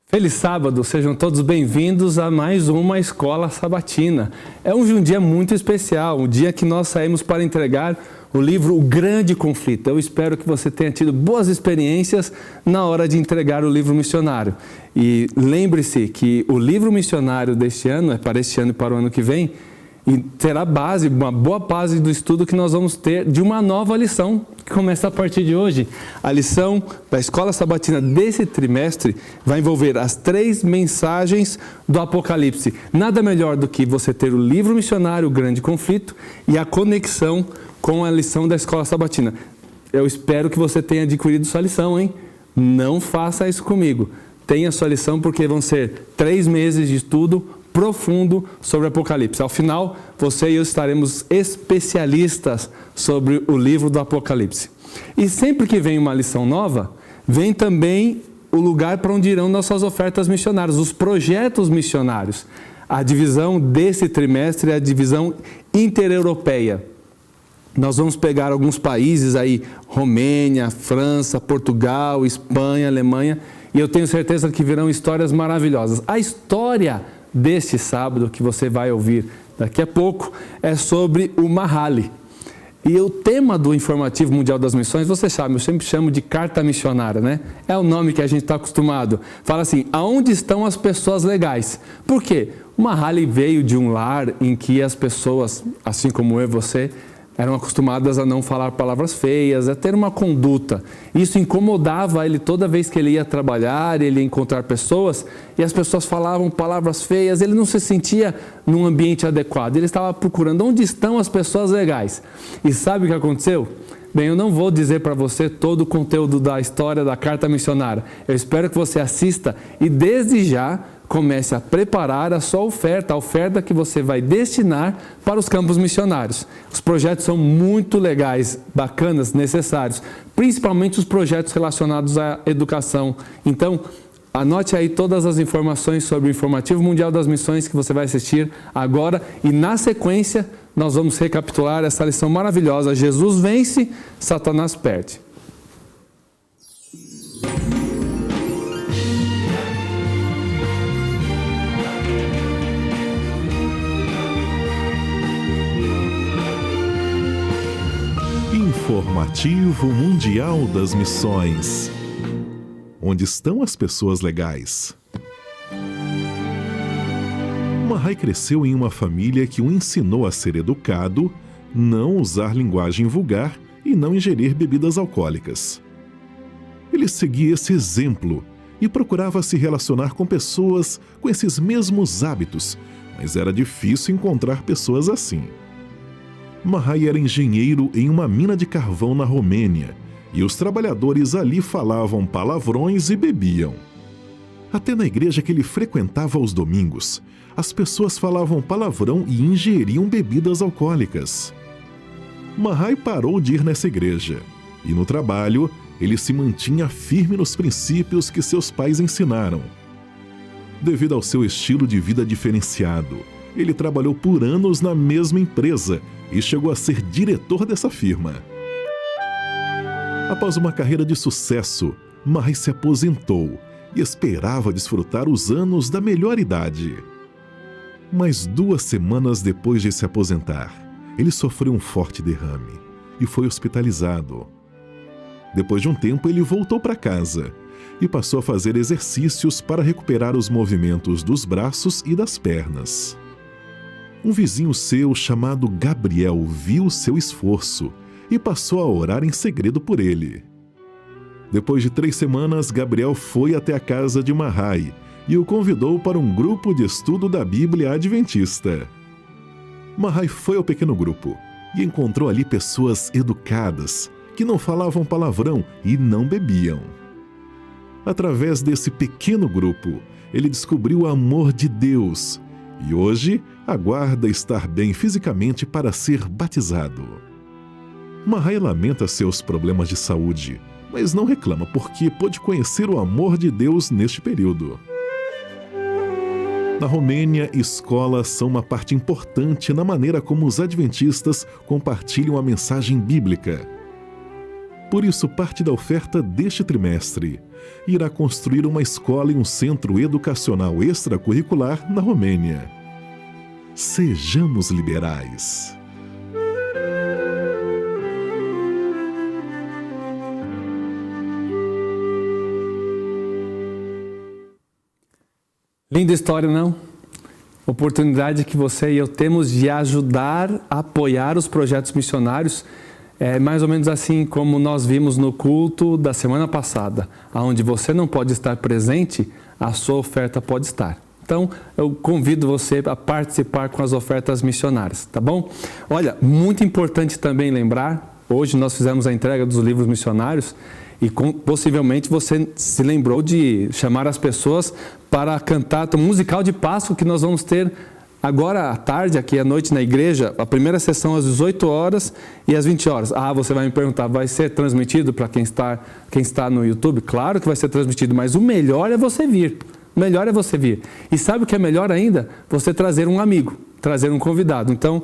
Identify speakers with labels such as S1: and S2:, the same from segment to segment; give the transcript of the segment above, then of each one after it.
S1: Feliz sábado, sejam todos bem-vindos a mais uma Escola Sabatina. É um dia muito especial, um dia que nós saímos para entregar o livro O Grande Conflito. Eu espero que você tenha tido boas experiências na hora de entregar o livro missionário. E lembre-se que o livro missionário deste ano, é para este ano e para o ano que vem, e terá base, uma boa base do estudo que nós vamos ter de uma nova lição que começa a partir de hoje. A lição da Escola Sabatina desse trimestre vai envolver as 3 mensagens do Apocalipse. Nada melhor do que você ter o livro missionário, O Grande Conflito, e a conexão com a lição da Escola Sabatina. Eu espero que você tenha adquirido sua lição, hein? Não faça isso comigo. Tenha sua lição porque vão ser 3 meses de estudo profundo sobre Apocalipse. Ao final, você e eu estaremos especialistas sobre o livro do Apocalipse. E sempre que vem uma lição nova, vem também o lugar para onde irão nossas ofertas missionárias, os projetos missionários. A divisão desse trimestre é a divisão intereuropeia. Nós vamos pegar alguns países aí, Romênia, França, Portugal, Espanha, Alemanha, e eu tenho certeza que virão histórias maravilhosas. A história deste sábado, que você vai ouvir daqui a pouco, é sobre o Mahali. E o tema do Informativo Mundial das Missões, você sabe, eu sempre chamo de carta missionária, né? É o nome que a gente está acostumado. Fala assim, aonde estão as pessoas legais? Por quê? O Mahali veio de um lar em que as pessoas, assim como eu e você, eram acostumadas a não falar palavras feias, a ter uma conduta. Isso incomodava ele toda vez que ele ia trabalhar, ele ia encontrar pessoas, e as pessoas falavam palavras feias, ele não se sentia num ambiente adequado, ele estava procurando onde estão as pessoas legais. E sabe o que aconteceu? Bem, eu não vou dizer para você todo o conteúdo da história da carta missionária. Eu espero que você assista e desde já comece a preparar a sua oferta, a oferta que você vai destinar para os campos missionários. Os projetos são muito legais, bacanas, necessários, principalmente os projetos relacionados à educação. Então, anote aí todas as informações sobre o Informativo Mundial das Missões que você vai assistir agora e na sequência nós vamos recapitular essa lição maravilhosa. Jesus vence, Satanás perde.
S2: Informativo Mundial das Missões. Onde estão as pessoas legais? Mahai cresceu em uma família que o ensinou a ser educado, não usar linguagem vulgar e não ingerir bebidas alcoólicas. Ele seguia esse exemplo e procurava se relacionar com pessoas com esses mesmos hábitos, mas era difícil encontrar pessoas assim. Mahai era engenheiro em uma mina de carvão na Romênia e os trabalhadores ali falavam palavrões e bebiam. Até na igreja que ele frequentava aos domingos, as pessoas falavam palavrão e ingeriam bebidas alcoólicas. Mahai parou de ir nessa igreja e no trabalho ele se mantinha firme nos princípios que seus pais ensinaram. Devido ao seu estilo de vida diferenciado, ele trabalhou por anos na mesma empresa e chegou a ser diretor dessa firma. Após uma carreira de sucesso, Mahai se aposentou e esperava desfrutar os anos da melhor idade. Mas 2 semanas depois de se aposentar, ele sofreu um forte derrame e foi hospitalizado. Depois de um tempo, ele voltou para casa e passou a fazer exercícios para recuperar os movimentos dos braços e das pernas. Um vizinho seu chamado Gabriel viu seu esforço e passou a orar em segredo por ele. Depois de 3 semanas, Gabriel foi até a casa de Mahai e o convidou para um grupo de estudo da Bíblia Adventista. Mahai foi ao pequeno grupo e encontrou ali pessoas educadas, que não falavam palavrão e não bebiam. Através desse pequeno grupo, ele descobriu o amor de Deus e hoje aguarda estar bem fisicamente para ser batizado. Mahai lamenta seus problemas de saúde, mas não reclama porque pôde conhecer o amor de Deus neste período. Na Romênia, escolas são uma parte importante na maneira como os adventistas compartilham a mensagem bíblica. Por isso, parte da oferta deste trimestre irá construir uma escola e um centro educacional extracurricular na Romênia. Sejamos liberais.
S1: Linda história, não? Oportunidade que você e eu temos de ajudar a apoiar os projetos missionários. É mais ou menos assim como nós vimos no culto da semana passada, onde você não pode estar presente, a sua oferta pode estar. Então, eu convido você a participar com as ofertas missionárias, tá bom? Olha, muito importante também lembrar, hoje nós fizemos a entrega dos livros missionários e possivelmente você se lembrou de chamar as pessoas para a cantata musical de Páscoa que nós vamos ter agora à tarde, aqui à noite na igreja, a primeira sessão às 18 horas e às 20 horas. Ah, você vai me perguntar, vai ser transmitido para quem está no YouTube? Claro que vai ser transmitido, mas o melhor é você vir. O melhor é você vir. E sabe o que é melhor ainda? Você trazer um amigo, trazer um convidado. Então,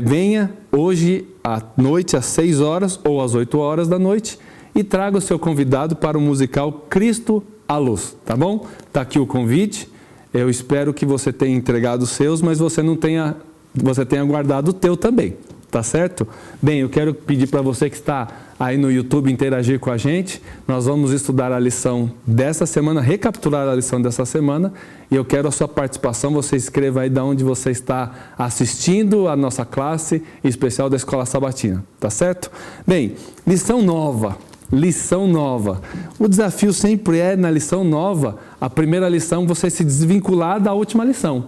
S1: venha hoje à noite às 6 horas ou às 8 horas da noite e traga o seu convidado para o musical Cristo à Luz, tá bom? Está aqui o convite. Eu espero que você tenha entregado os seus, mas você tenha guardado o teu também, tá certo? Bem, eu quero pedir para você que está aí no YouTube interagir com a gente. Nós vamos estudar a lição dessa semana, recapitular a lição dessa semana, e eu quero a sua participação. Você escreva aí de onde você está assistindo a nossa classe especial da Escola Sabatina, tá certo? Bem, lição nova. Lição nova. O desafio sempre é, na lição nova, a primeira lição, você se desvincular da última lição.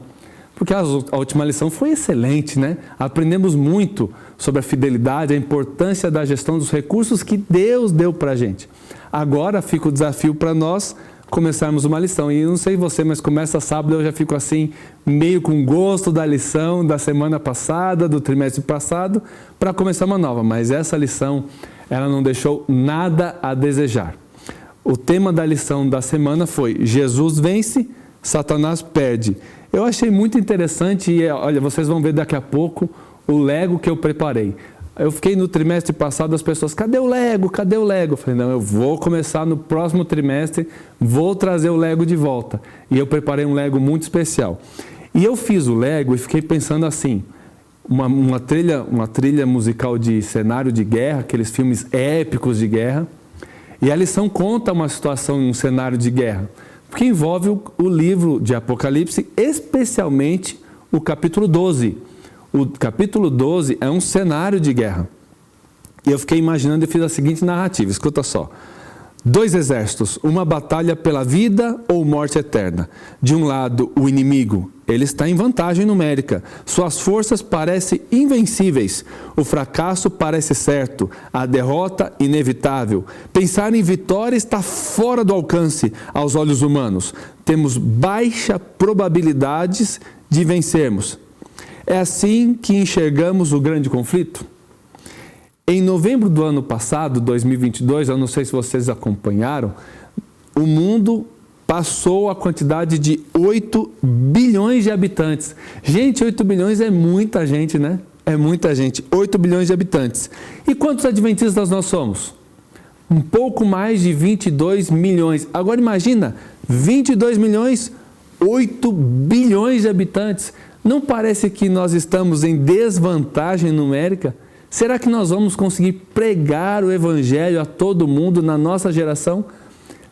S1: Porque a última lição foi excelente, né? Aprendemos muito sobre a fidelidade, a importância da gestão dos recursos que Deus deu para a gente. Agora fica o desafio para nós começarmos uma lição. E não sei você, mas começa sábado, eu já fico assim, meio com gosto da lição da semana passada, do trimestre passado, para começar uma nova. Mas essa lição, ela não deixou nada a desejar. O tema da lição da semana foi Jesus vence, Satanás perde. Eu achei muito interessante e olha, vocês vão ver daqui a pouco o Lego que eu preparei. Eu fiquei no trimestre passado, as pessoas, cadê o Lego? Cadê o Lego? Eu falei, não, eu vou começar no próximo trimestre, vou trazer o Lego de volta. E eu preparei um Lego muito especial. E eu fiz o Lego e fiquei pensando assim, uma trilha musical de cenário de guerra, aqueles filmes épicos de guerra, e a lição conta uma situação, um cenário de guerra, que envolve o livro de Apocalipse, especialmente o capítulo 12. O capítulo 12 é um cenário de guerra. E eu fiquei imaginando e fiz a seguinte narrativa, escuta só. 2 exércitos, uma batalha pela vida ou morte eterna. De um lado, o inimigo, ele está em vantagem numérica. Suas forças parecem invencíveis. O fracasso parece certo, a derrota inevitável. Pensar em vitória está fora do alcance aos olhos humanos. Temos baixa probabilidade de vencermos. É assim que enxergamos o grande conflito? Em novembro do ano passado, 2022, eu não sei se vocês acompanharam, o mundo passou a quantidade de 8 bilhões de habitantes. Gente, 8 bilhões é muita gente, né? É muita gente, 8 bilhões de habitantes. E quantos adventistas nós somos? Um pouco mais de 22 milhões. Agora imagina, 22 milhões, 8 bilhões de habitantes. Não parece que nós estamos em desvantagem numérica? Será que nós vamos conseguir pregar o Evangelho a todo mundo na nossa geração?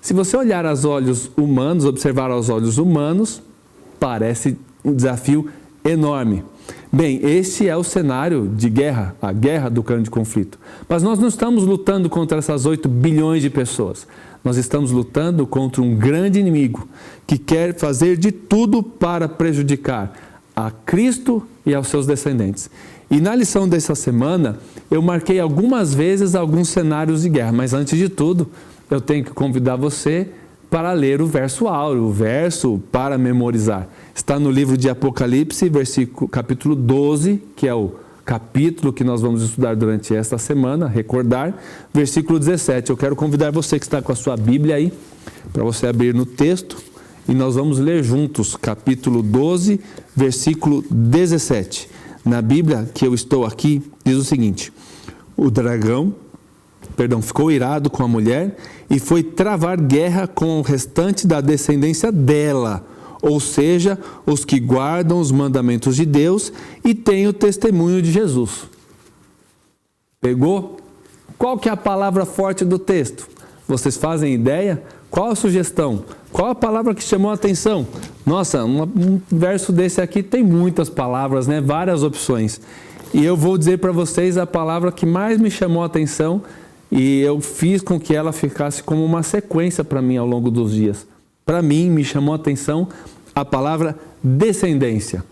S1: Se você olhar aos olhos humanos, observar aos olhos humanos, parece um desafio enorme. Bem, este é o cenário de guerra, a guerra do grande conflito. Mas nós não estamos lutando contra essas 8 bilhões de pessoas. Nós estamos lutando contra um grande inimigo que quer fazer de tudo para prejudicar a Cristo e aos seus descendentes. E na lição dessa semana, eu marquei algumas vezes alguns cenários de guerra, mas antes de tudo, eu tenho que convidar você para ler o verso áureo, o verso para memorizar. Está no livro de Apocalipse, capítulo 12, que é o capítulo que nós vamos estudar durante esta semana, recordar, versículo 17. Eu quero convidar você que está com a sua Bíblia aí, para você abrir no texto, e nós vamos ler juntos, capítulo 12, versículo 17. Na Bíblia que eu estou aqui, diz o seguinte: o dragão ficou irado com a mulher e foi travar guerra com o restante da descendência dela, ou seja, os que guardam os mandamentos de Deus e têm o testemunho de Jesus. Pegou? Qual que é a palavra forte do texto? Vocês fazem ideia? Qual a sugestão? Qual a palavra que chamou a atenção? Nossa, um verso desse aqui tem muitas palavras, né? Várias opções. E eu vou dizer para vocês a palavra que mais me chamou a atenção e eu fiz com que ela ficasse como uma sequência para mim ao longo dos dias. Para mim, me chamou a atenção a palavra descendência.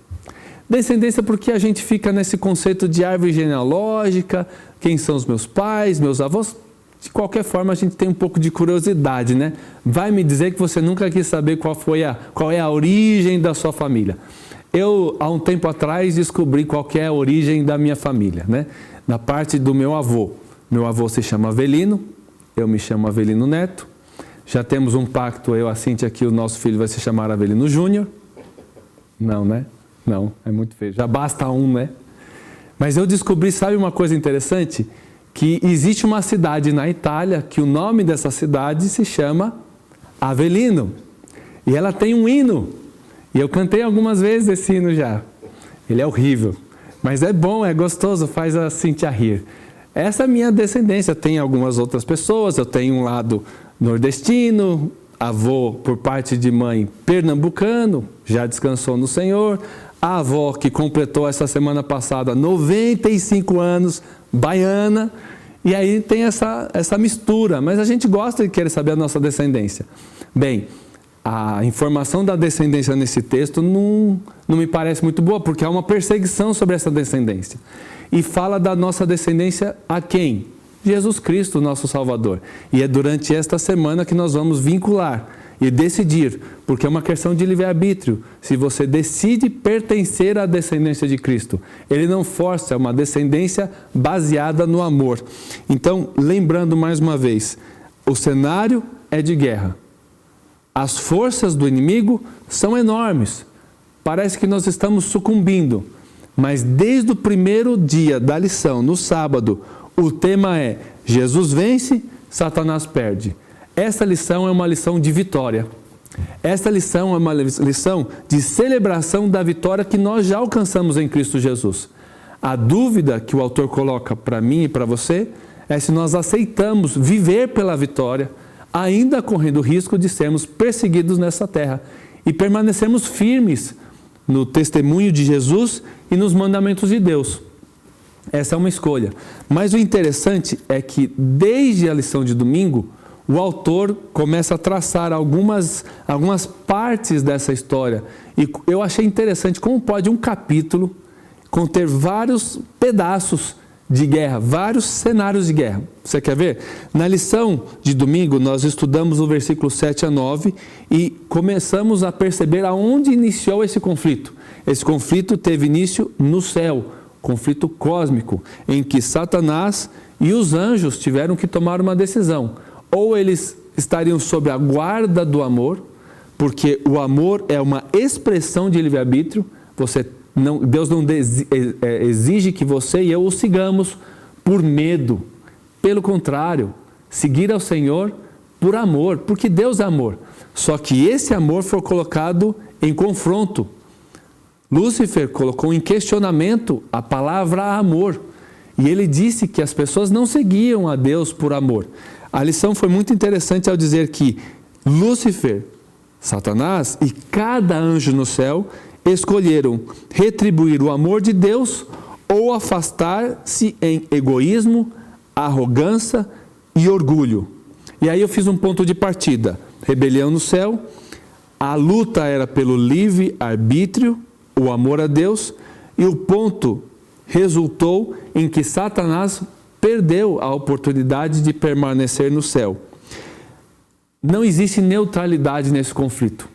S1: Descendência porque a gente fica nesse conceito de árvore genealógica, quem são os meus pais, meus avós. De qualquer forma, a gente tem um pouco de curiosidade, né? Vai me dizer que você nunca quis saber qual é a origem da sua família. Eu, há um tempo atrás, descobri qual que é a origem da minha família, né? Na parte do meu avô. Meu avô se chama Avelino, eu me chamo Avelino Neto. Já temos um pacto, eu e a Cíntia, que o nosso filho vai se chamar Avelino Júnior. Não, né? Não, é muito feio. Já basta um, né? Mas eu descobri, sabe uma coisa interessante? Que existe uma cidade na Itália, que o nome dessa cidade se chama Avelino. E ela tem um hino. E eu cantei algumas vezes esse hino já. Ele é horrível. Mas é bom, é gostoso, faz a Cíntia rir. Essa é a minha descendência. Tem algumas outras pessoas. Eu tenho um lado nordestino, avô por parte de mãe pernambucano, já descansou no Senhor. A avó que completou essa semana passada 95 anos, baiana. E aí tem essa mistura. Mas a gente gosta de querer saber a nossa descendência. Bem, a informação da descendência nesse texto não me parece muito boa, porque há uma perseguição sobre essa descendência. E fala da nossa descendência a quem? Jesus Cristo, nosso Salvador. E é durante esta semana que nós vamos vincular e decidir, porque é uma questão de livre-arbítrio, se você decide pertencer à descendência de Cristo. Ele não força, é uma descendência baseada no amor. Então, lembrando mais uma vez, o cenário é de guerra. As forças do inimigo são enormes. Parece que nós estamos sucumbindo. Mas desde o primeiro dia da lição, no sábado, o tema é Jesus vence, Satanás perde. Esta lição é uma lição de vitória. Esta lição é uma lição de celebração da vitória que nós já alcançamos em Cristo Jesus. A dúvida que o autor coloca para mim e para você é se nós aceitamos viver pela vitória, ainda correndo o risco de sermos perseguidos nessa terra e permanecermos firmes no testemunho de Jesus e nos mandamentos de Deus. Essa é uma escolha. Mas o interessante é que desde a lição de domingo, o autor começa a traçar algumas partes dessa história. E eu achei interessante como pode um capítulo conter vários pedaços de guerra, vários cenários de guerra. Você quer ver? Na lição de domingo, nós estudamos o versículo 7 a 9 e começamos a perceber aonde iniciou esse conflito. Esse conflito teve início no céu, conflito cósmico, em que Satanás e os anjos tiveram que tomar uma decisão. Ou eles estariam sob a guarda do amor, porque o amor é uma expressão de livre-arbítrio. Deus não exige que você e eu o sigamos por medo. Pelo contrário, seguir ao Senhor por amor, porque Deus é amor. Só que esse amor foi colocado em confronto. Lúcifer colocou em questionamento a palavra amor. E ele disse que as pessoas não seguiam a Deus por amor. A lição foi muito interessante ao dizer que Lúcifer, Satanás e cada anjo no céu escolheram retribuir o amor de Deus ou afastar-se em egoísmo, arrogância e orgulho. E aí eu fiz um ponto de partida. Rebelião no céu, a luta era pelo livre-arbítrio, o amor a Deus, e o ponto resultou em que Satanás perdeu a oportunidade de permanecer no céu. Não existe neutralidade nesse conflito.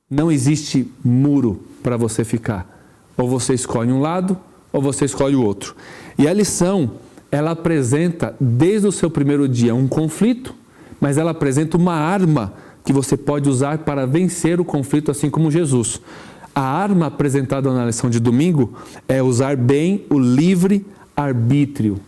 S1: Não existe muro para você ficar. Ou você escolhe um lado, ou você escolhe o outro. E a lição, ela apresenta, desde o seu primeiro dia, um conflito, mas ela apresenta uma arma que você pode usar para vencer o conflito, assim como Jesus. A arma apresentada na lição de domingo é usar bem o livre-arbítrio.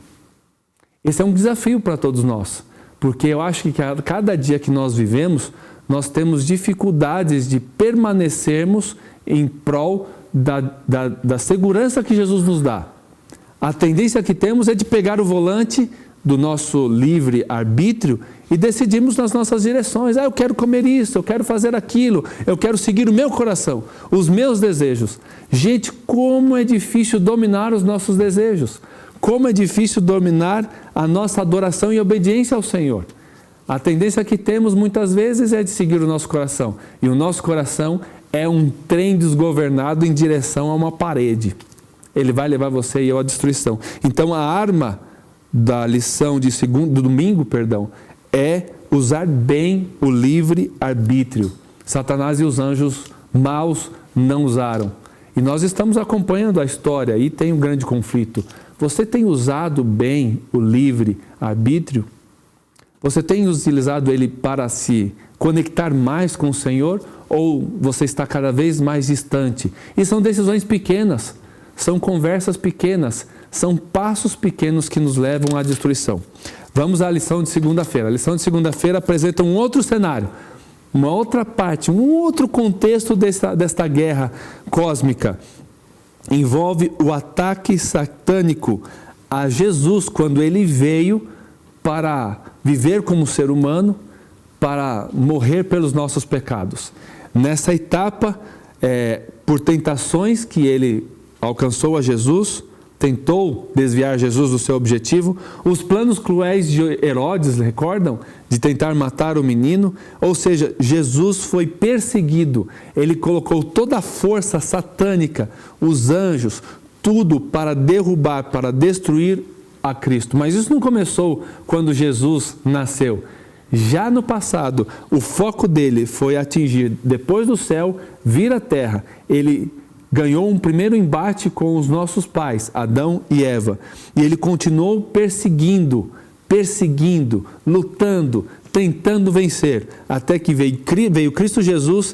S1: Esse é um desafio para todos nós, porque eu acho que cada dia que nós vivemos, nós temos dificuldades de permanecermos em prol da segurança que Jesus nos dá. A tendência que temos é de pegar o volante do nosso livre arbítrio e decidirmos nas nossas direções. Eu quero comer isso, eu quero fazer aquilo, eu quero seguir o meu coração, os meus desejos. Gente, como é difícil dominar os nossos desejos. Como é difícil dominar a nossa adoração e obediência ao Senhor. A tendência que temos muitas vezes é de seguir o nosso coração. E o nosso coração é um trem desgovernado em direção a uma parede. Ele vai levar você e eu à destruição. Então a arma da lição de domingo, é usar bem o livre-arbítrio. Satanás e os anjos maus não usaram. E nós estamos acompanhando a história e tem um grande conflito. Você tem usado bem o livre-arbítrio? Você tem utilizado ele para se conectar mais com o Senhor? Ou você está cada vez mais distante? E são decisões pequenas, são conversas pequenas, são passos pequenos que nos levam à destruição. Vamos à lição de segunda-feira. A lição de segunda-feira apresenta um outro cenário, uma outra parte, um outro contexto desta guerra cósmica. Envolve o ataque satânico a Jesus quando ele veio para viver como ser humano, para morrer pelos nossos pecados. Nessa etapa, por tentações que ele alcançou a Jesus, tentou desviar Jesus do seu objetivo, os planos cruéis de Herodes, recordam? De tentar matar o menino, ou seja, Jesus foi perseguido, ele colocou toda a força satânica, os anjos, tudo para derrubar, para destruir a Cristo. Mas isso não começou quando Jesus nasceu. Já no passado, o foco dele foi atingir, depois do céu, vir à terra. Ele ganhou um primeiro embate com os nossos pais, Adão e Eva. E ele continuou perseguindo, lutando, tentando vencer, até que veio Cristo Jesus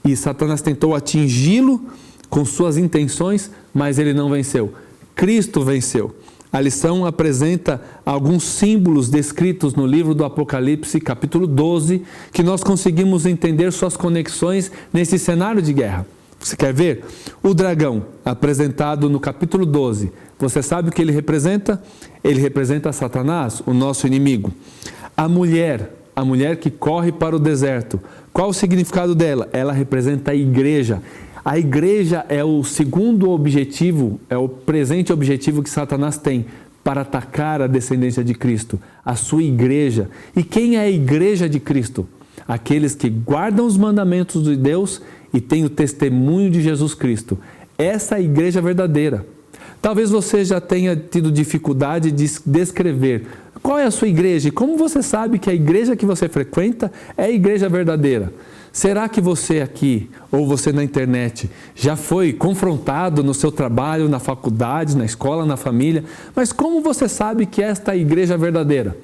S1: e Satanás tentou atingi-lo com suas intenções, mas ele não venceu. Cristo venceu. A lição apresenta alguns símbolos descritos no livro do Apocalipse, capítulo 12, que nós conseguimos entender suas conexões nesse cenário de guerra. Você quer ver? O dragão, apresentado no capítulo 12, você sabe o que ele representa? Ele representa Satanás, o nosso inimigo. A mulher que corre para o deserto, qual o significado dela? Ela representa a igreja. A igreja é o segundo objetivo, é o presente objetivo que Satanás tem para atacar a descendência de Cristo, a sua igreja. E quem é a igreja de Cristo? Aqueles que guardam os mandamentos de Deus e têm o testemunho de Jesus Cristo. Essa é a igreja verdadeira. Talvez você já tenha tido dificuldade de descrever qual é a sua igreja e como você sabe que a igreja que você frequenta é a igreja verdadeira. Será que você aqui, ou você na internet, já foi confrontado no seu trabalho, na faculdade, na escola, na família? Mas como você sabe que esta é a igreja verdadeira?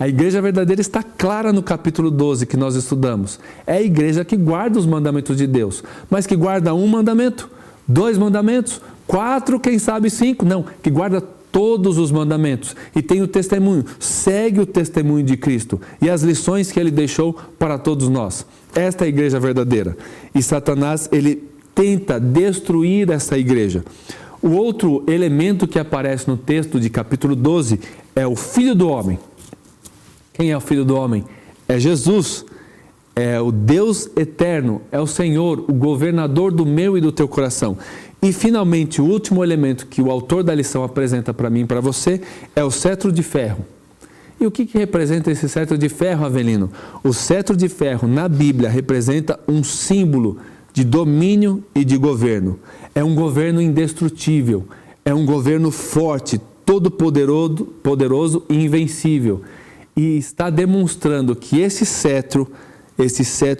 S1: A igreja verdadeira está clara no capítulo 12 que nós estudamos. É a igreja que guarda os mandamentos de Deus, mas que guarda um mandamento, 2 mandamentos, 4, quem sabe 5, não, que guarda todos os mandamentos e tem o testemunho, segue o testemunho de Cristo e as lições que ele deixou para todos nós. Esta é a igreja verdadeira. E Satanás, ele tenta destruir essa igreja. O outro elemento que aparece no texto de capítulo 12 é o Filho do Homem. Quem é o Filho do Homem? É Jesus, é o Deus eterno, é o Senhor, o governador do meu e do teu coração. E finalmente, o último elemento que o autor da lição apresenta para mim e para você é o cetro de ferro. E o que representa esse cetro de ferro, Avelino? O cetro de ferro na Bíblia representa um símbolo de domínio e de governo. É um governo indestrutível, é um governo forte, todo poderoso e invencível. E está demonstrando que esse cetro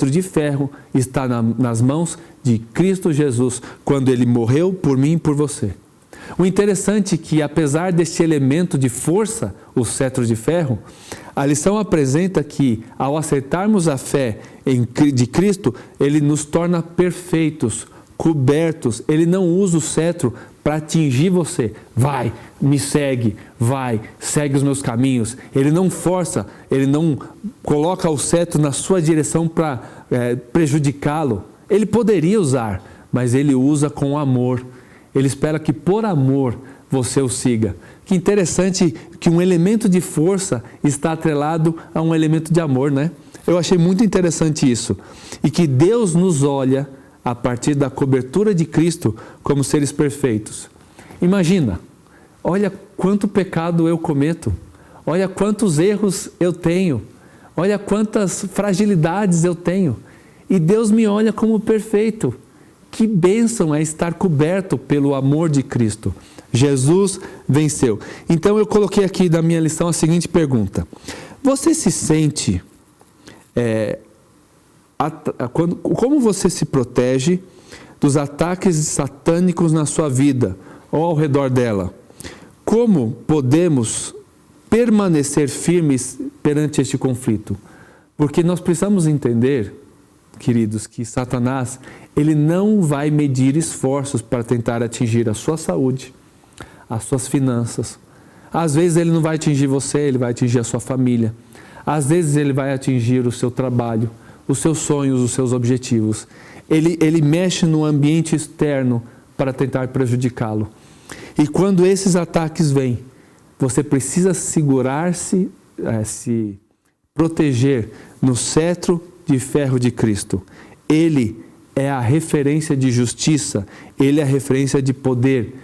S1: de ferro está nas mãos de Cristo Jesus, quando ele morreu por mim e por você. O interessante é que, apesar deste elemento de força, o cetro de ferro, a lição apresenta que, ao aceitarmos a fé de Cristo, ele nos torna perfeitos, cobertos. Ele não usa o cetro para atingir você. Vai, me segue, vai, segue os meus caminhos. Ele não força, ele não coloca o cetro na sua direção para prejudicá-lo. Ele poderia usar, mas ele usa com amor. Ele espera que por amor você o siga. Que interessante que um elemento de força está atrelado a um elemento de amor, né? Eu achei muito interessante isso. E que Deus nos olha a partir da cobertura de Cristo como seres perfeitos. Imagina, olha quanto pecado eu cometo, olha quantos erros eu tenho, olha quantas fragilidades eu tenho. E Deus me olha como perfeito. Que bênção é estar coberto pelo amor de Cristo. Jesus venceu. Então eu coloquei aqui na minha lição a seguinte pergunta: você se sente... como você se protege dos ataques satânicos na sua vida ou ao redor dela? Como podemos permanecer firmes perante este conflito? Porque nós precisamos entender, queridos, que Satanás, ele não vai medir esforços para tentar atingir a sua saúde, as suas finanças. Às vezes ele não vai atingir você, ele vai atingir a sua família. Às vezes ele vai atingir o seu trabalho, os seus sonhos, os seus objetivos. Ele mexe no ambiente externo para tentar prejudicá-lo. E quando esses ataques vêm, você precisa segurar-se, se proteger no cetro de ferro de Cristo. Ele é a referência de justiça, ele é a referência de poder.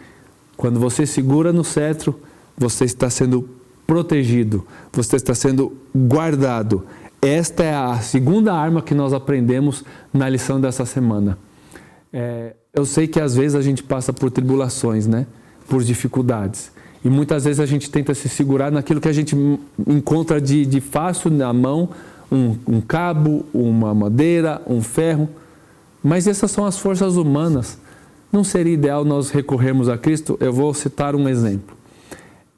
S1: Quando você segura no cetro, você está sendo protegido, você está sendo guardado. Esta é a segunda arma que nós aprendemos na lição dessa semana. Eu sei que às vezes a gente passa por tribulações, né? Por dificuldades. E muitas vezes a gente tenta se segurar naquilo que a gente encontra de fácil na mão, um cabo, uma madeira, um ferro. Mas essas são as forças humanas. Não seria ideal nós recorrermos a Cristo? Eu vou citar um exemplo.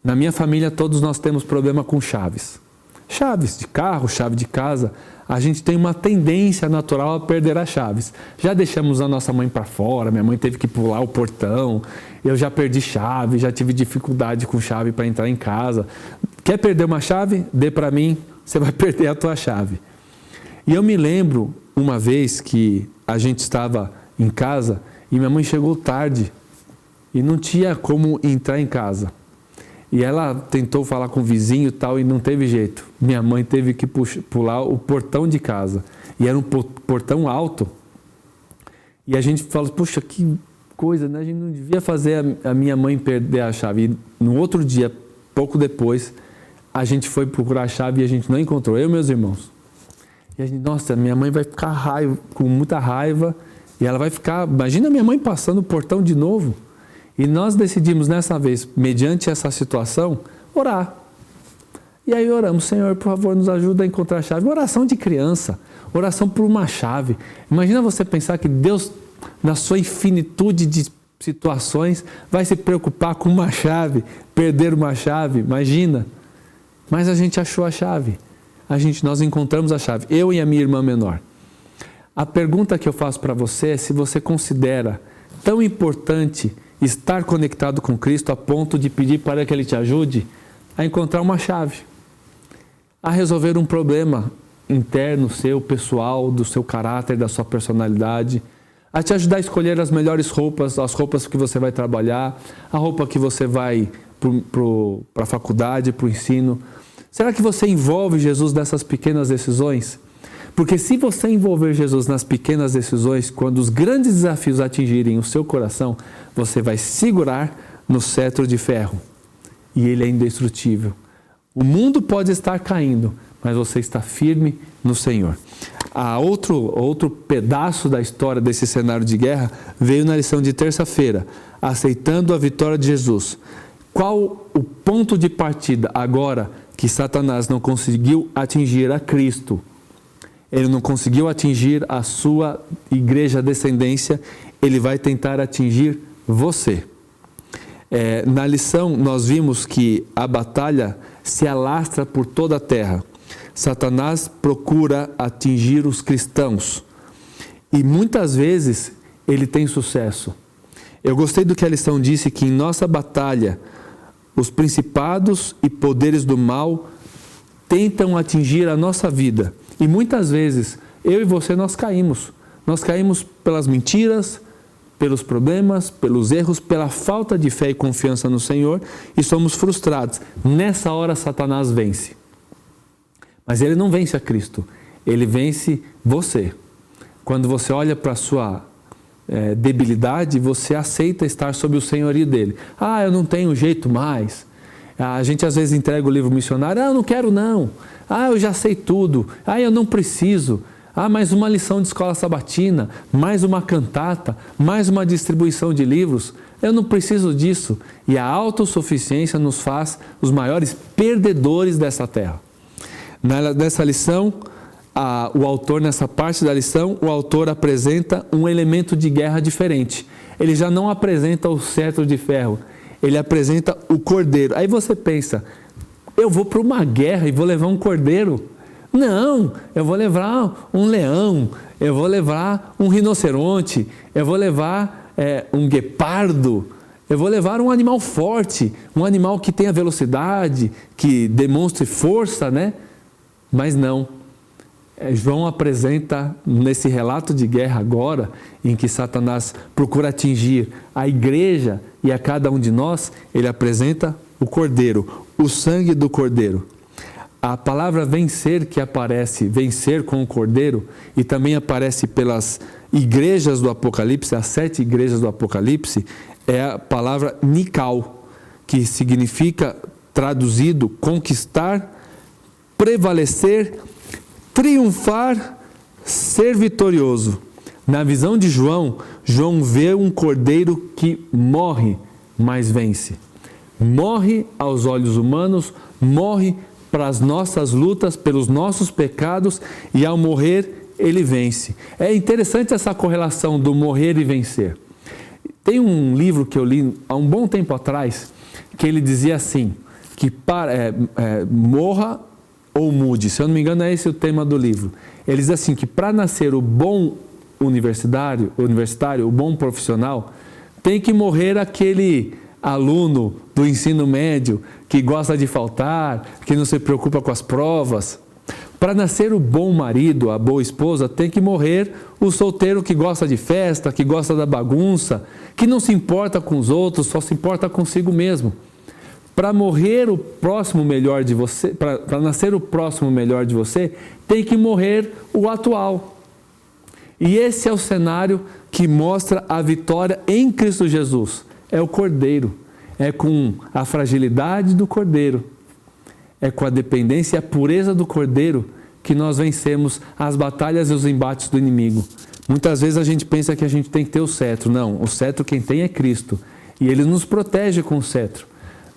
S1: Na minha família, todos nós temos problema com chaves. Chaves de carro, chave de casa. A gente tem uma tendência natural a perder as chaves. Já deixamos a nossa mãe para fora, minha mãe teve que pular o portão, eu já perdi chave, já tive dificuldade com chave para entrar em casa. Quer perder uma chave? Dê para mim, você vai perder a tua chave. E eu me lembro uma vez que a gente estava em casa e minha mãe chegou tarde e não tinha como entrar em casa. E ela tentou falar com o vizinho e tal, e não teve jeito. Minha mãe teve que pular o portão de casa. E era um portão alto. E a gente falou, puxa, que coisa, né? A gente não devia fazer a minha mãe perder a chave. E no outro dia, pouco depois, a gente foi procurar a chave e a gente não encontrou, eu e meus irmãos. E a gente, nossa, minha mãe vai ficar com muita raiva. E ela vai ficar, imagina minha mãe passando o portão de novo. E nós decidimos nessa vez, mediante essa situação, orar. E aí oramos, Senhor, por favor, nos ajuda a encontrar a chave. Oração de criança, oração por uma chave. Imagina você pensar que Deus, na sua infinitude de situações, vai se preocupar com uma chave, perder uma chave, imagina. Mas a gente achou a chave, nós encontramos a chave, eu e a minha irmã menor. A pergunta que eu faço para você é se você considera tão importante estar conectado com Cristo a ponto de pedir para que Ele te ajude a encontrar uma chave, a resolver um problema interno seu, pessoal, do seu caráter, da sua personalidade, a te ajudar a escolher as melhores roupas, as roupas que você vai trabalhar, a roupa que você vai para a faculdade, para o ensino. Será que você envolve Jesus nessas pequenas decisões? Porque se você envolver Jesus nas pequenas decisões, quando os grandes desafios atingirem o seu coração, você vai segurar no cetro de ferro. E ele é indestrutível. O mundo pode estar caindo, mas você está firme no Senhor. Outro pedaço da história desse cenário de guerra veio na lição de terça-feira, aceitando a vitória de Jesus. Qual o ponto de partida agora que Satanás não conseguiu atingir a Cristo? Ele não conseguiu atingir a sua igreja descendência, ele vai tentar atingir você. Na lição nós vimos que a batalha se alastra por toda a terra. Satanás procura atingir os cristãos e muitas vezes ele tem sucesso. Eu gostei do que a lição disse, que em nossa batalha, os principados e poderes do mal tentam atingir a nossa vida. E muitas vezes, eu e você, nós caímos. Nós caímos pelas mentiras, pelos problemas, pelos erros, pela falta de fé e confiança no Senhor e somos frustrados. Nessa hora, Satanás vence. Mas ele não vence a Cristo, ele vence você. Quando você olha para a sua debilidade, você aceita estar sob o senhorio dele. Ah, eu não tenho jeito mais. A gente às vezes entrega o livro missionário. Ah, eu não quero não. Ah, eu já sei tudo. Ah, eu não preciso. Ah, mais uma lição de escola sabatina, mais uma cantata, mais uma distribuição de livros. Eu não preciso disso. E a autossuficiência nos faz os maiores perdedores dessa terra. Nessa lição, o autor, nessa parte da lição, o autor apresenta um elemento de guerra diferente. Ele já não apresenta o cetro de ferro, ele apresenta o cordeiro. Aí você pensa, eu vou para uma guerra e vou levar um cordeiro? Não, eu vou levar um leão, eu vou levar um rinoceronte, eu vou levar um guepardo, eu vou levar um animal forte, um animal que tenha velocidade, que demonstre força, né? Mas não. João apresenta nesse relato de guerra agora, em que Satanás procura atingir a igreja e a cada um de nós, ele apresenta o cordeiro, o sangue do cordeiro. A palavra vencer, que aparece, vencer com o cordeiro, e também aparece pelas igrejas do Apocalipse, as 7 igrejas do Apocalipse, é a palavra Nikal, que significa, traduzido, conquistar, prevalecer, triunfar, ser vitorioso. Na visão de João, João vê um cordeiro que morre, mas vence. Morre aos olhos humanos, morre para as nossas lutas, pelos nossos pecados, e ao morrer, ele vence. É interessante essa correlação do morrer e vencer. Tem um livro que eu li há um bom tempo atrás, que ele dizia assim, que morra ou mude, se eu não me engano é esse o tema do livro. Ele diz assim, que para nascer o bom universitário, o bom profissional, tem que morrer aquele aluno do ensino médio que gosta de faltar, que não se preocupa com as provas. Para nascer o bom marido, a boa esposa, tem que morrer o solteiro que gosta de festa, que gosta da bagunça, que não se importa com os outros, só se importa consigo mesmo. Para morrer o próximo melhor de você, para nascer o próximo melhor de você, tem que morrer o atual. E esse é o cenário que mostra a vitória em Cristo Jesus. É o cordeiro. É com a fragilidade do cordeiro. É com a dependência e a pureza do cordeiro que nós vencemos as batalhas e os embates do inimigo. Muitas vezes a gente pensa que a gente tem que ter o cetro. Não, o cetro quem tem é Cristo. E ele nos protege com o cetro.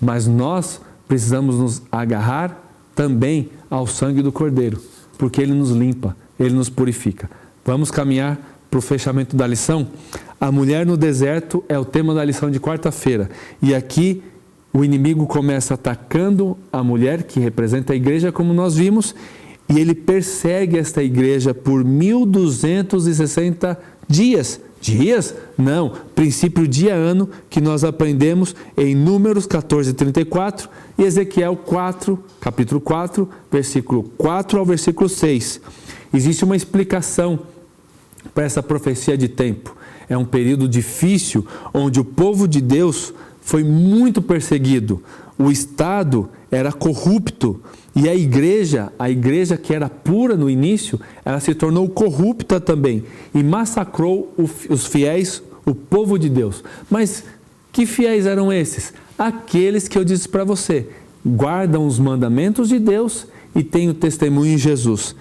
S1: Mas nós precisamos nos agarrar também ao sangue do cordeiro, porque ele nos limpa, ele nos purifica. Vamos caminhar para o fechamento da lição? A mulher no deserto é o tema da lição de quarta-feira. E aqui o inimigo começa atacando a mulher, que representa a igreja, como nós vimos, e ele persegue esta igreja por 1260 dias. Dias? Não, princípio dia-ano que nós aprendemos em Números 14:34 e Ezequiel 4, capítulo 4, versículo 4 ao versículo 6. Existe uma explicação para essa profecia de tempo. É um período difícil onde o povo de Deus foi muito perseguido. O Estado era corrupto e a igreja que era pura no início, ela se tornou corrupta também e massacrou os fiéis, o povo de Deus. Mas que fiéis eram esses? Aqueles que eu disse para você, guardam os mandamentos de Deus e têm o testemunho em Jesus.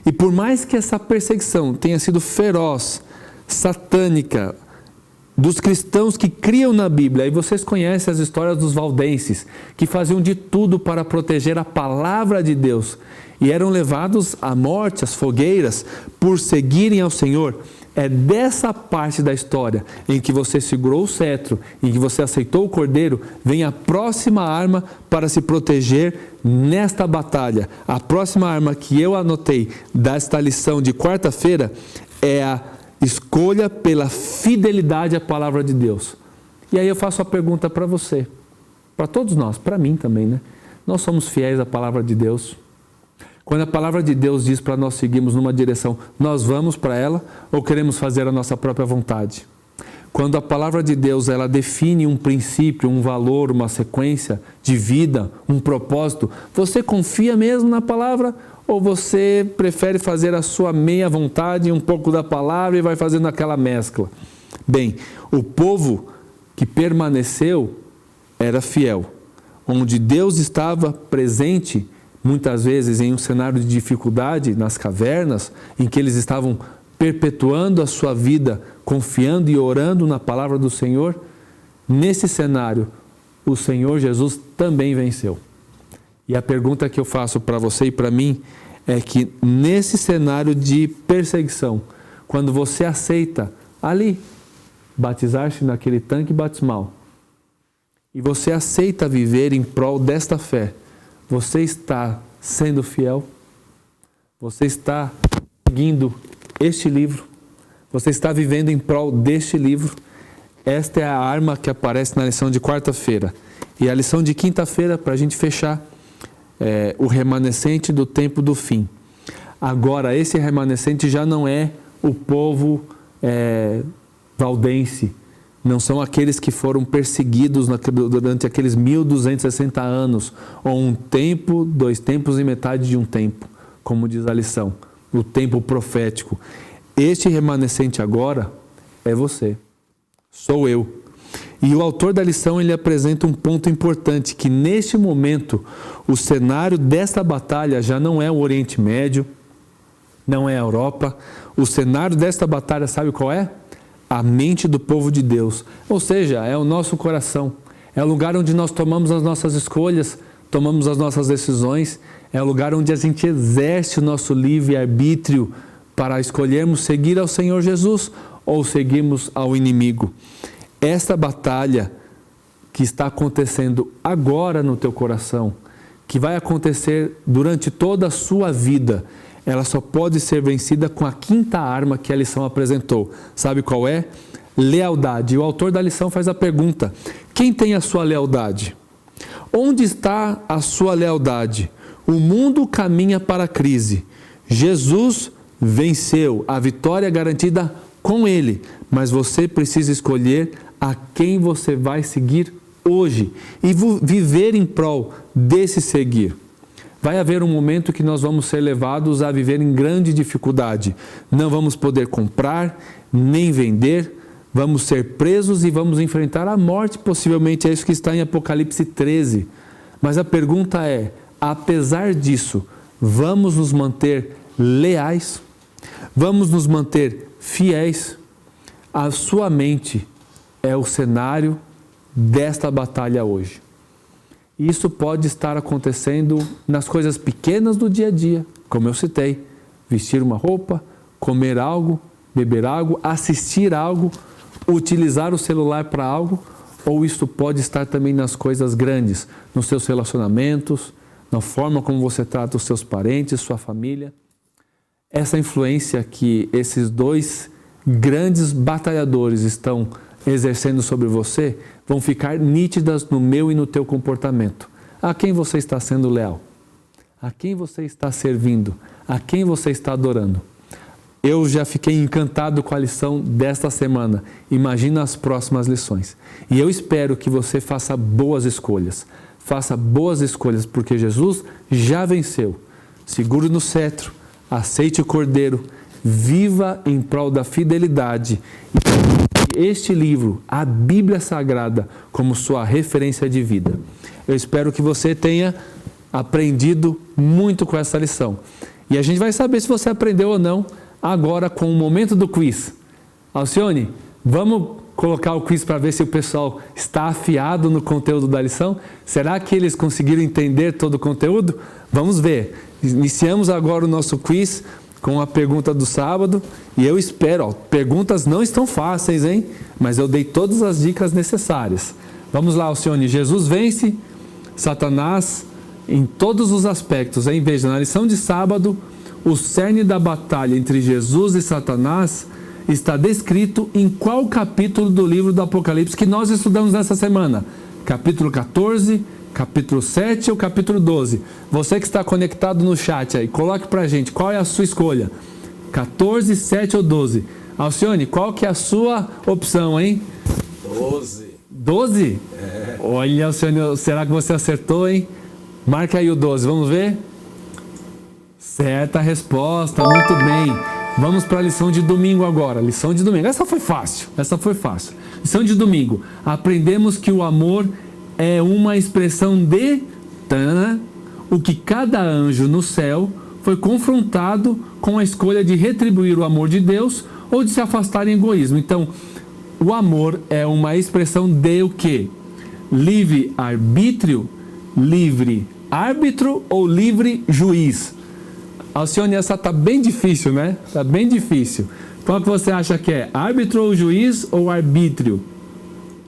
S1: E por mais que essa perseguição tenha sido feroz, satânica, dos cristãos que criam na Bíblia, e vocês conhecem as histórias dos valdenses, que faziam de tudo para proteger a palavra de Deus, e eram levados à morte, às fogueiras, por seguirem ao Senhor. É dessa parte da história em que você segurou o cetro, em que você aceitou o cordeiro, vem a próxima arma para se proteger nesta batalha. A próxima arma que eu anotei desta lição de quarta-feira é a escolha pela fidelidade à palavra de Deus. E aí eu faço a pergunta para você, para todos nós, para mim também, né? Nós somos fiéis à palavra de Deus? Quando a palavra de Deus diz para nós seguirmos numa direção, nós vamos para ela ou queremos fazer a nossa própria vontade? Quando a palavra de Deus ela define um princípio, um valor, uma sequência de vida, um propósito, você confia mesmo na palavra ou você prefere fazer a sua meia vontade, um pouco da palavra e vai fazendo aquela mescla? Bem, o povo que permaneceu era fiel, onde Deus estava presente, muitas vezes em um cenário de dificuldade, nas cavernas, em que eles estavam perpetuando a sua vida, confiando e orando na palavra do Senhor. Nesse cenário, o Senhor Jesus também venceu. E a pergunta que eu faço para você e para mim é que nesse cenário de perseguição, quando você aceita ali batizar-se naquele tanque batismal e você aceita viver em prol desta fé, você está sendo fiel? Você está seguindo este livro? Você está vivendo em prol deste livro? Esta é a arma que aparece na lição de quarta-feira. E a lição de quinta-feira, para a gente fechar, o remanescente do tempo do fim. Agora, esse remanescente já não é o povo valdense, não são aqueles que foram perseguidos durante aqueles 1260 anos, ou um tempo, 2 tempos e metade de um tempo, como diz a lição, o tempo profético. Este remanescente agora é você, sou eu. E o autor da lição ele apresenta um ponto importante, que neste momento o cenário desta batalha já não é o Oriente Médio, não é a Europa. O cenário desta batalha, sabe qual é? A mente do povo de Deus. Ou seja, é o nosso coração. É o lugar onde nós tomamos as nossas escolhas, tomamos as nossas decisões. É o lugar onde a gente exerce o nosso livre-arbítrio para escolhermos seguir ao Senhor Jesus ou seguirmos ao inimigo. Esta batalha que está acontecendo agora no teu coração, que vai acontecer durante toda a sua vida, ela só pode ser vencida com a quinta arma que a lição apresentou. Sabe qual é? Lealdade. E o autor da lição faz a pergunta: quem tem a sua lealdade? Onde está a sua lealdade? O mundo caminha para a crise. Jesus venceu, a vitória garantida com ele, mas você precisa escolher a quem você vai seguir hoje e viver em prol desse seguir. Vai haver um momento que nós vamos ser levados a viver em grande dificuldade. Não vamos poder comprar, nem vender, vamos ser presos e vamos enfrentar a morte, possivelmente é isso que está em Apocalipse 13. Mas a pergunta é, apesar disso, vamos nos manter leais? Vamos nos manter fiéis? A sua mente é o cenário desta batalha hoje. Isso pode estar acontecendo nas coisas pequenas do dia a dia, como eu citei, vestir uma roupa, comer algo, beber algo, assistir algo, utilizar o celular para algo, ou isso pode estar também nas coisas grandes, nos seus relacionamentos, na forma como você trata os seus parentes, sua família. Essa influência que esses 2 grandes batalhadores estão exercendo sobre você, vão ficar nítidas no meu e no teu comportamento. A quem você está sendo leal? A quem você está servindo? A quem você está adorando? Eu já fiquei encantado com a lição desta semana. Imagina as próximas lições. E eu espero que você faça boas escolhas. Faça boas escolhas, porque Jesus já venceu. Segure no cetro, aceite o cordeiro, viva em prol da fidelidade. Este livro, a Bíblia Sagrada, como sua referência de vida. Eu espero que você tenha aprendido muito com essa lição. E a gente vai saber se você aprendeu ou não agora com o momento do quiz. Alcione, vamos colocar o quiz para ver se o pessoal está afiado no conteúdo da lição? Será que eles conseguiram entender todo o conteúdo? Vamos ver. Iniciamos agora o nosso quiz com a pergunta do sábado, e eu espero, perguntas não estão fáceis, hein? Mas eu dei todas as dicas necessárias. Vamos lá, Alcione. Jesus vence Satanás em todos os aspectos, hein? Veja, na lição de sábado, o cerne da batalha entre Jesus e Satanás está descrito em qual capítulo do livro do Apocalipse que nós estudamos nessa semana? Capítulo 14, capítulo 7 ou capítulo 12? Você que está conectado no chat aí, coloque pra gente qual é a sua escolha. 14, 7 ou 12? Alcione, qual que é a sua opção, hein?
S3: 12.
S1: 12? É. Olha, Alcione, será que você acertou, hein? Marca aí o 12, vamos ver? Certa resposta, muito bem. Vamos para a lição de domingo agora. Lição de domingo, essa foi fácil. Lição de domingo. Aprendemos que o amor é uma expressão de o que cada anjo no céu foi confrontado com a escolha de retribuir o amor de Deus ou de se afastar em egoísmo. Então, o amor é uma expressão de o quê? Livre arbítrio, livre árbitro ou livre juiz? Alcione, essa está bem difícil, né? Está bem difícil. Qual que você acha que é? Árbitro ou juiz ou arbítrio?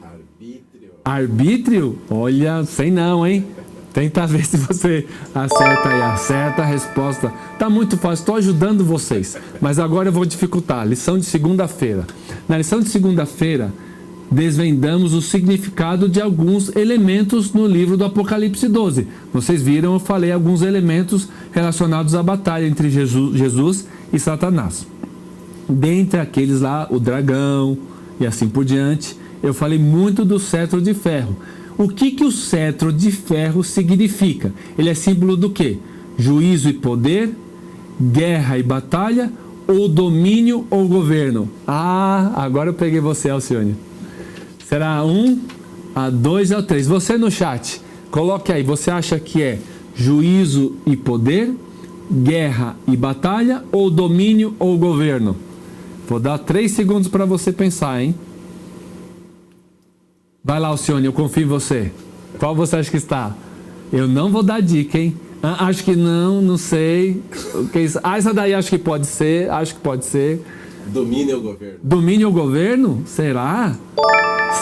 S3: Arbítrio.
S1: Arbítrio? Olha, sei não, hein? Tenta ver se você acerta aí. Acerta a resposta. Tá muito fácil, estou ajudando vocês. Mas agora eu vou dificultar. Lição de segunda-feira. Na lição de segunda-feira, desvendamos o significado de alguns elementos no livro do Apocalipse 12. Vocês viram, eu falei alguns elementos relacionados à batalha entre Jesus e Satanás. Dentre aqueles lá, o dragão e assim por diante, eu falei muito do cetro de ferro. O que o cetro de ferro significa? Ele é símbolo do quê? Juízo e poder, guerra e batalha, ou domínio ou governo? Ah, agora eu peguei você, Alcione. Será a 1, a 2 e a 3. Você no chat, coloque aí, você acha que é juízo e poder, guerra e batalha, ou domínio ou governo? Vou dar 3 segundos para você pensar, hein? Vai lá, Alcione, eu confio em você. Qual você acha que está? Eu não vou dar dica, hein? Acho que não sei. Essa daí acho que pode ser,
S3: Domínio ou governo?
S1: Domínio ou governo? Será?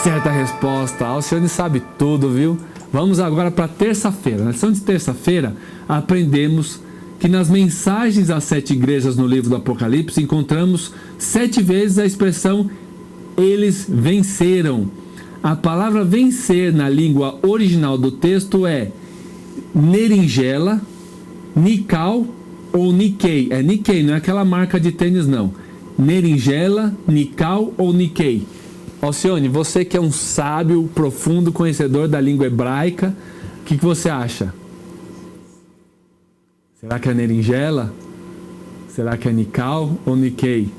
S1: Certa resposta. A Alcione sabe tudo, viu? Vamos agora para terça-feira. Na lição de terça-feira, aprendemos que nas mensagens às 7 igrejas no livro do Apocalipse, encontramos 7 vezes a expressão eles venceram. A palavra vencer na língua original do texto é Neringela, Nical ou Nikkei. É Nikkei, não é aquela marca de tênis, não. Neringela, Nical ou Nikkei. Alcione, você que é um sábio, profundo conhecedor da língua hebraica, o que você acha? Será que é Neringela? Será que é Nical ou Nikkei?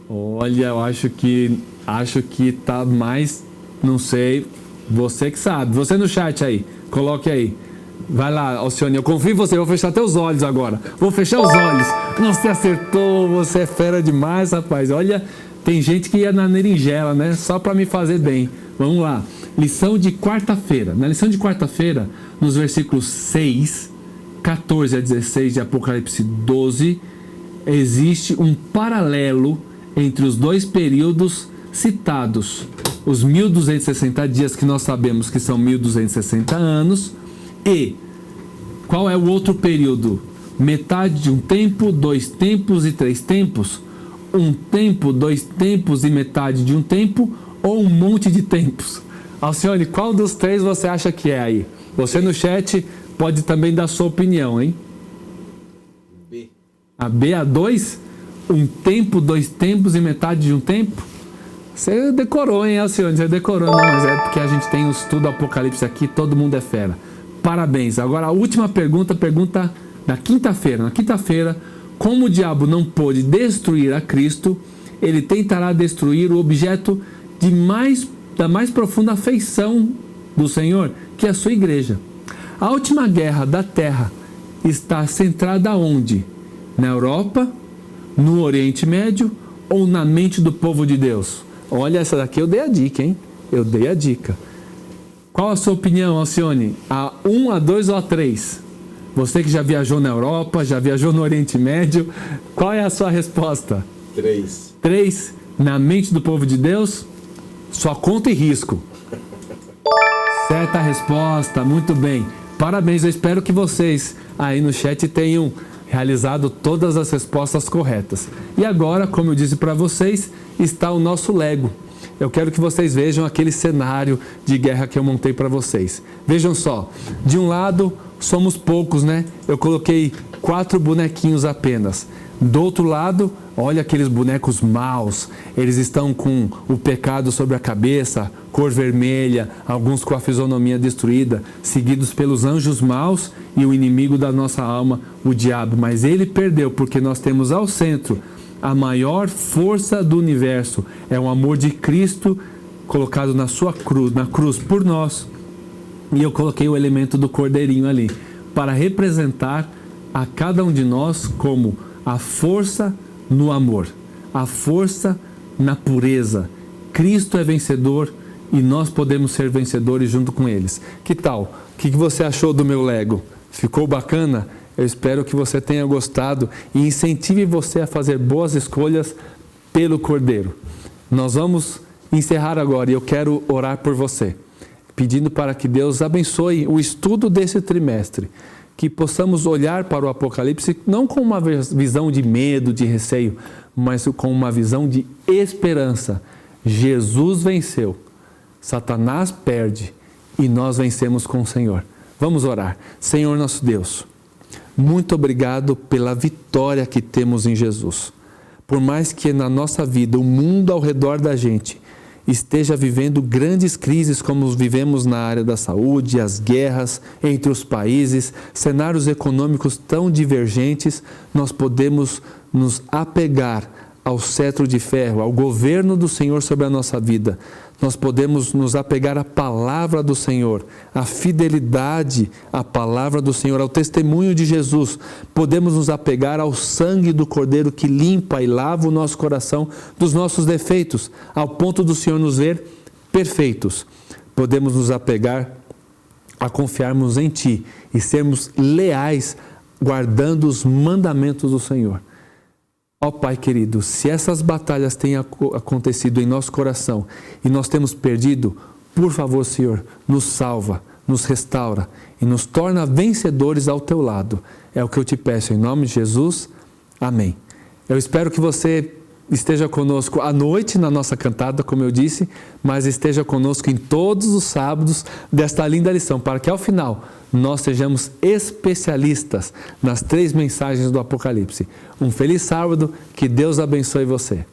S1: Olha, eu acho que tá mais, não sei, você que sabe. Você no chat aí, coloque aí. Vai lá, Alcione, eu confio em você, eu vou fechar até os olhos agora. Vou fechar os olhos. Você acertou, você é fera demais, rapaz. Olha, tem gente que ia na Neringela, né? Só para me fazer bem. Vamos lá. Lição de quarta-feira. Na lição de quarta-feira, nos versículos 6, 14 a 16 de Apocalipse 12, existe um paralelo entre os dois períodos citados. Os 1260 dias que nós sabemos que são 1260 anos. E qual é o outro período? Metade de um tempo, 2 tempos e 3 tempos? Um tempo, 2 tempos e metade de um tempo? Ou um monte de tempos? Alcione, qual dos 3 você acha que é aí? Você no chat pode também dar sua opinião, hein?
S3: B.
S1: A B, a 2? Um tempo, 2 tempos e metade de um tempo? Você decorou, hein, Alcione? Você decorou, não, mas é porque a gente tem o estudo Apocalipse aqui, todo mundo é fera. Parabéns. Agora a última pergunta da quinta-feira. Na quinta-feira, como o diabo não pôde destruir a Cristo, ele tentará destruir o objeto da mais profunda afeição do Senhor, que é a sua igreja. A última guerra da Terra está centrada onde? Na Europa, no Oriente Médio ou na mente do povo de Deus? Olha, essa daqui eu dei a dica, hein? Eu dei a dica. Qual a sua opinião, Alcione? A 1, a 2 ou a 3? Você que já viajou na Europa, já viajou no Oriente Médio, qual é a sua resposta?
S3: 3.
S1: 3, na mente do povo de Deus? Só conta e risco. Certa resposta, muito bem. Parabéns, eu espero que vocês aí no chat tenham realizado todas as respostas corretas. E agora, como eu disse para vocês, está o nosso Lego. Eu quero que vocês vejam aquele cenário de guerra que eu montei para vocês. Vejam só, de um lado somos poucos, né? Eu coloquei 4 bonequinhos apenas. Do outro lado, olha aqueles bonecos maus. Eles estão com o pecado sobre a cabeça, cor vermelha, alguns com a fisionomia destruída, seguidos pelos anjos maus e o inimigo da nossa alma, o diabo. Mas ele perdeu, porque nós temos ao centro a maior força do universo. É o amor de Cristo colocado na sua cruz, na cruz por nós. E eu coloquei o elemento do cordeirinho ali, para representar a cada um de nós como a força no amor, a força na pureza. Cristo é vencedor e nós podemos ser vencedores junto com eles. Que tal? O que você achou do meu Lego? Ficou bacana? Eu espero que você tenha gostado e incentive você a fazer boas escolhas pelo Cordeiro. Nós vamos encerrar agora e eu quero orar por você, pedindo para que Deus abençoe o estudo desse trimestre, que possamos olhar para o Apocalipse não com uma visão de medo, de receio, mas com uma visão de esperança. Jesus venceu, Satanás perde e nós vencemos com o Senhor. Vamos orar. Senhor nosso Deus, muito obrigado pela vitória que temos em Jesus. Por mais que na nossa vida, o mundo ao redor da gente esteja vivendo grandes crises como vivemos na área da saúde, as guerras entre os países, cenários econômicos tão divergentes, nós podemos nos apegar ao cetro de ferro, ao governo do Senhor sobre a nossa vida. Nós podemos nos apegar à palavra do Senhor, à fidelidade à palavra do Senhor, ao testemunho de Jesus. Podemos nos apegar ao sangue do Cordeiro que limpa e lava o nosso coração dos nossos defeitos, ao ponto do Senhor nos ver perfeitos. Podemos nos apegar a confiarmos em Ti e sermos leais, guardando os mandamentos do Senhor. Ó Pai querido, se essas batalhas têm acontecido em nosso coração e nós temos perdido, por favor, Senhor, nos salva, nos restaura e nos torna vencedores ao Teu lado. É o que eu te peço, em nome de Jesus. Amém. Eu espero que você esteja conosco à noite na nossa cantada, como eu disse, mas esteja conosco em todos os sábados desta linda lição, para que ao final nós sejamos especialistas nas 3 mensagens do Apocalipse. Um feliz sábado, que Deus abençoe você.